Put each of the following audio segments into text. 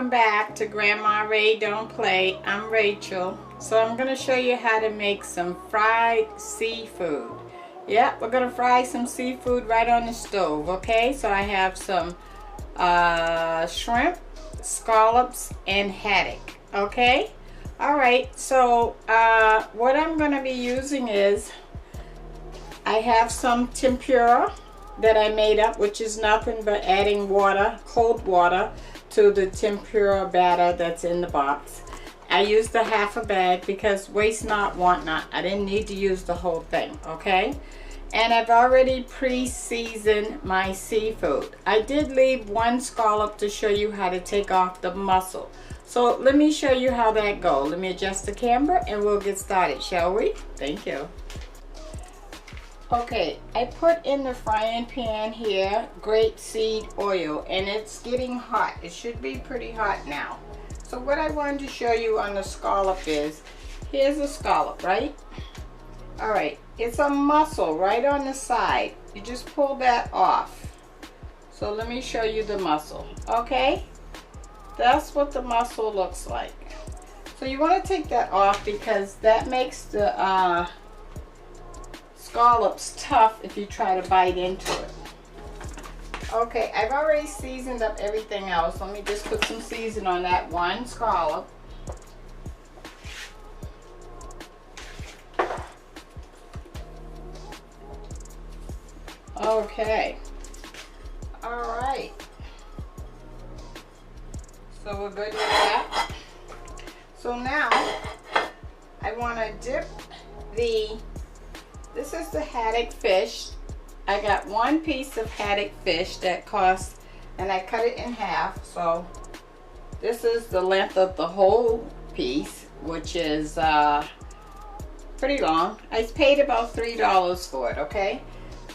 welcome back to Grandma Ray Don't Play. I'm Rachel. So I'm going to show you how to make some fried seafood. Yeah, we're going to fry some seafood right on the stove, okay? So I have some shrimp, scallops, and haddock, okay? Alright, so what I'm going to be using is I have some tempura that I made up, which is nothing but adding water, cold water, to the tempura batter that's in the box. I used a half a bag because waste not, want not. I didn't need to use the whole thing, okay? And I've already pre-seasoned my seafood. I did leave one scallop to show you how to take off the muscle. So let me show you how that goes. Let me adjust the camera and we'll get started, shall we? Thank you. Okay, I put in the frying pan here grapeseed oil and it's getting hot. It should be pretty hot now. So what I wanted to show you on the scallop is, here's a scallop, right? Alright, it's a muscle right on the side. You just pull that off. So let me show you the muscle, okay? That's what the muscle looks like. So you want to take that off because that makes the scallops tough if you try to bite into it. Okay, I've already seasoned up everything else. Let me just put some season on that one scallop. Okay. Alright. So we're good with that. So now I want to dip this is the haddock fish. I got one piece of haddock fish that costs, and I cut it in half. So this is the length of the whole piece, which is pretty long. I paid about $3 for it, okay?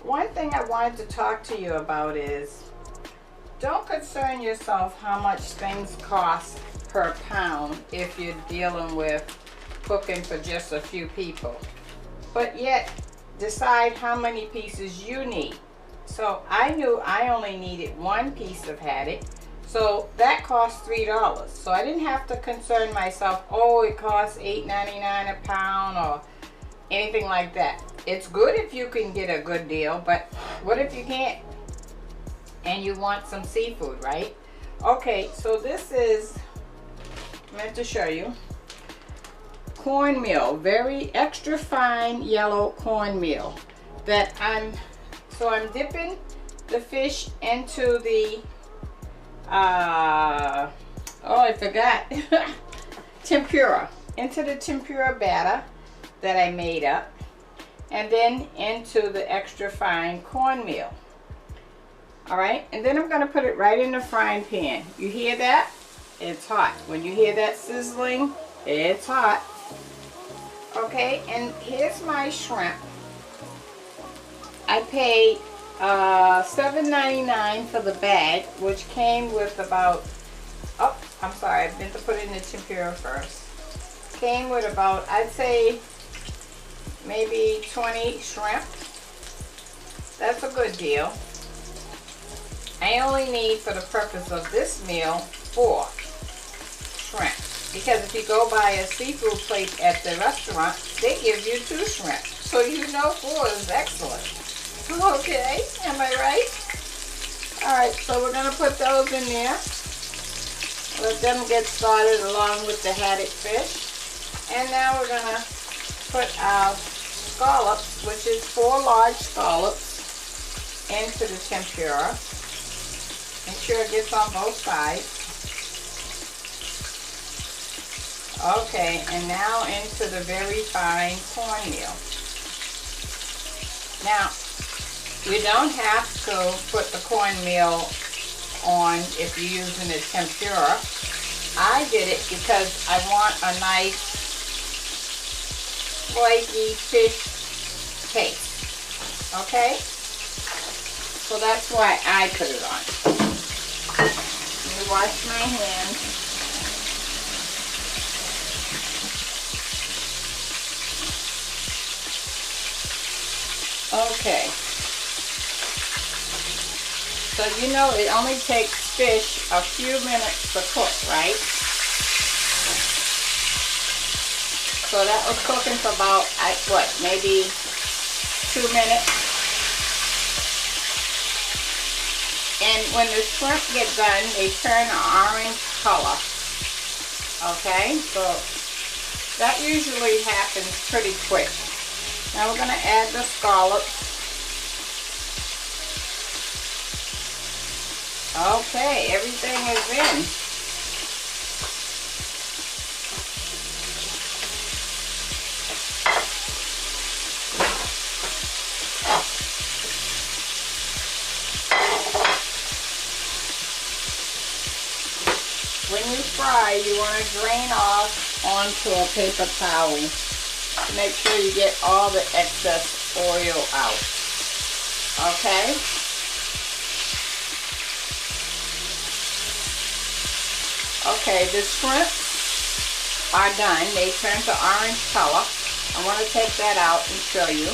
One thing I wanted to talk to you about is, don't concern yourself how much things cost per pound if you're dealing with cooking for just a few people. But yet, decide how many pieces you need. So I knew I only needed one piece of haddock, so that cost $3. So I didn't have to concern myself, oh, it costs $8.99 a pound or anything like that. It's good if you can get a good deal, but what if you can't and you want some seafood, right? Okay, so this is, I meant to show you, cornmeal, very extra fine yellow cornmeal that I'm dipping the fish into the oh, I forgot tempura, into the tempura batter that I made up, and then into the extra fine cornmeal. All right, and then I'm going to put it right in the frying pan. You hear that? It's hot. When you hear that sizzling, it's hot. Okay, and here's my shrimp. I paid $7.99 for the bag, which came with about, oh, I'm sorry, I meant to put it in the tempura first. Came with about, I'd say, maybe 20 shrimp. That's a good deal. I only need, for the purpose of this meal, 4 shrimp. Because if you go buy a seafood plate at the restaurant, they give you 2 shrimp. So you know 4 is excellent. Okay, am I right? Alright, so we're going to put those in there. Let them get started along with the haddock fish. And now we're going to put our scallops, which is 4 large scallops, into the tempura. Make sure it gets on both sides. Okay, and now into the very fine cornmeal. Now, you don't have to put the cornmeal on if you're using the tempura. I did it because I want a nice flaky fish taste. Okay? So that's why I put it on. Let me wash my hands. Okay. So you know it only takes fish a few minutes to cook, right? So that was cooking for about, what, maybe 2 minutes. And when the shrimp get done, they turn an orange color. Okay, so that usually happens pretty quick. Now we're going to add the scallops. Okay, everything is in. When you fry, you want to drain off onto a paper towel. Make sure you get all the excess oil out. Okay? Okay, the shrimp are done. They turn to orange color. I want to take that out and show you.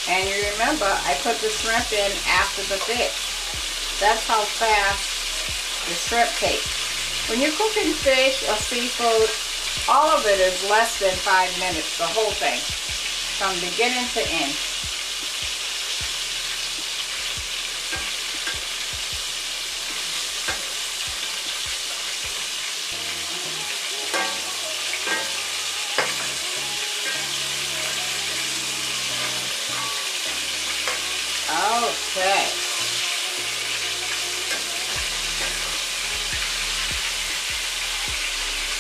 And you remember, I put the shrimp in after the fish. That's how fast the shrimp takes. When you're cooking fish or seafood, all of it is less than 5 minutes, the whole thing, from beginning to end. Okay.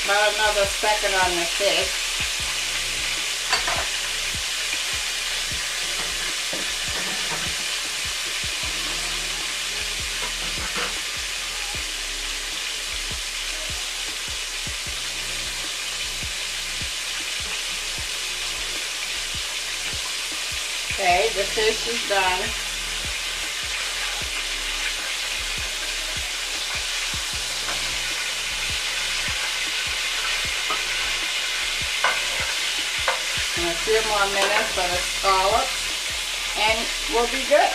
About another second on the fish. Okay, the fish is done. A few more minutes for the scallops and we'll be good.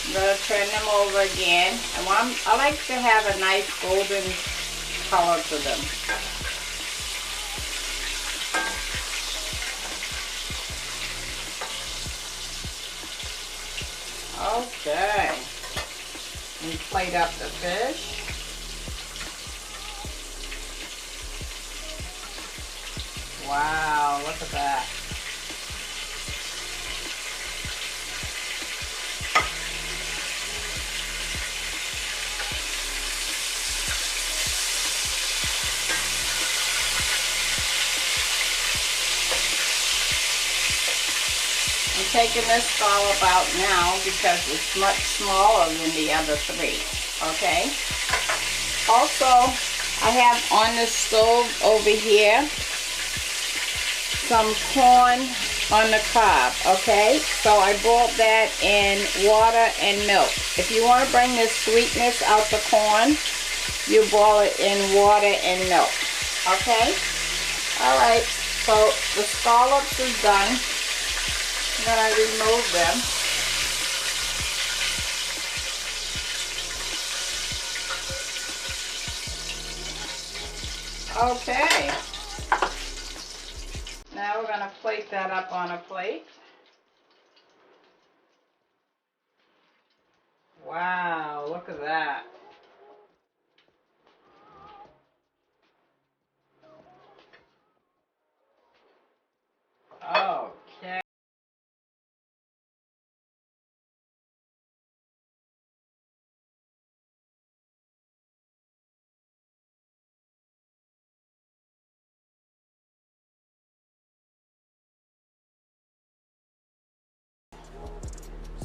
I'm going to turn them over again. I like to have a nice golden color to them. Okay. And plate up the fish. Wow, look at that. I'm taking this scallop out now because it's much smaller than the other three, okay? Also, I have on the stove over here some corn on the cob, okay? So I boiled that in water and milk. If you want to bring the sweetness out the corn, you boil it in water and milk, okay? Alright, so the scallops is done. Then I remove them. Okay. Now we're going to plate that up on a plate. Wow, look at that. Okay.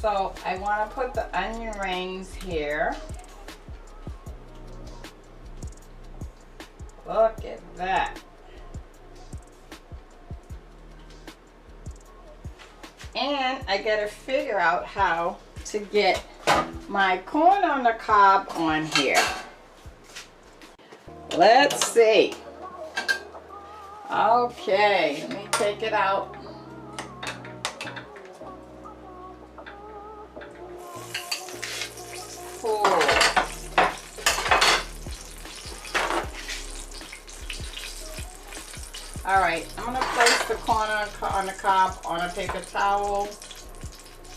So I want to put the onion rings here. Look at that. And I gotta figure out how to get my corn on the cob on here. Let's see. Okay, let me take it out. All right, I'm gonna place the corn on the cob on a paper towel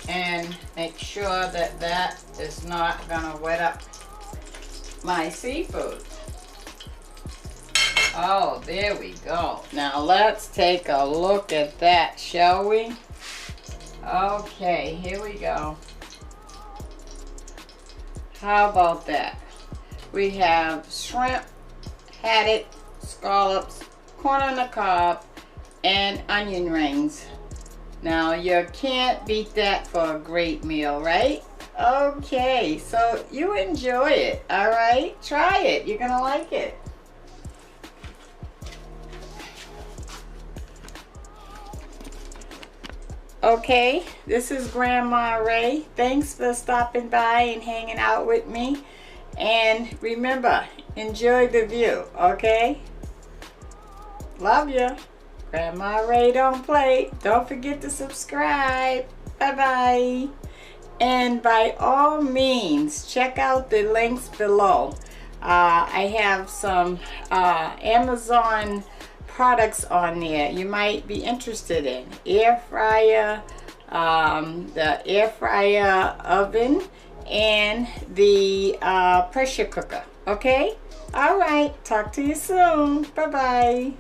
and make sure that that is not gonna wet up my seafood. Oh, there we go. Now let's take a look at that, shall we? Okay, here we go. How about that? We have shrimp, haddock, scallops, corn on the cob, and onion rings. Now you can't beat that for a great meal, right? Okay, so you enjoy it, all right? Try it, you're gonna like it. Okay, this is Grandma Ray. Thanks for stopping by and hanging out with me. And remember, enjoy the view, okay? Love ya. Grandma Ray don't play. Don't forget to subscribe. Bye-bye. And by all means, check out the links below. I have some Amazon products on there you might be interested in. Air fryer, the air fryer oven, and the pressure cooker. Okay? All right. Talk to you soon. Bye-bye.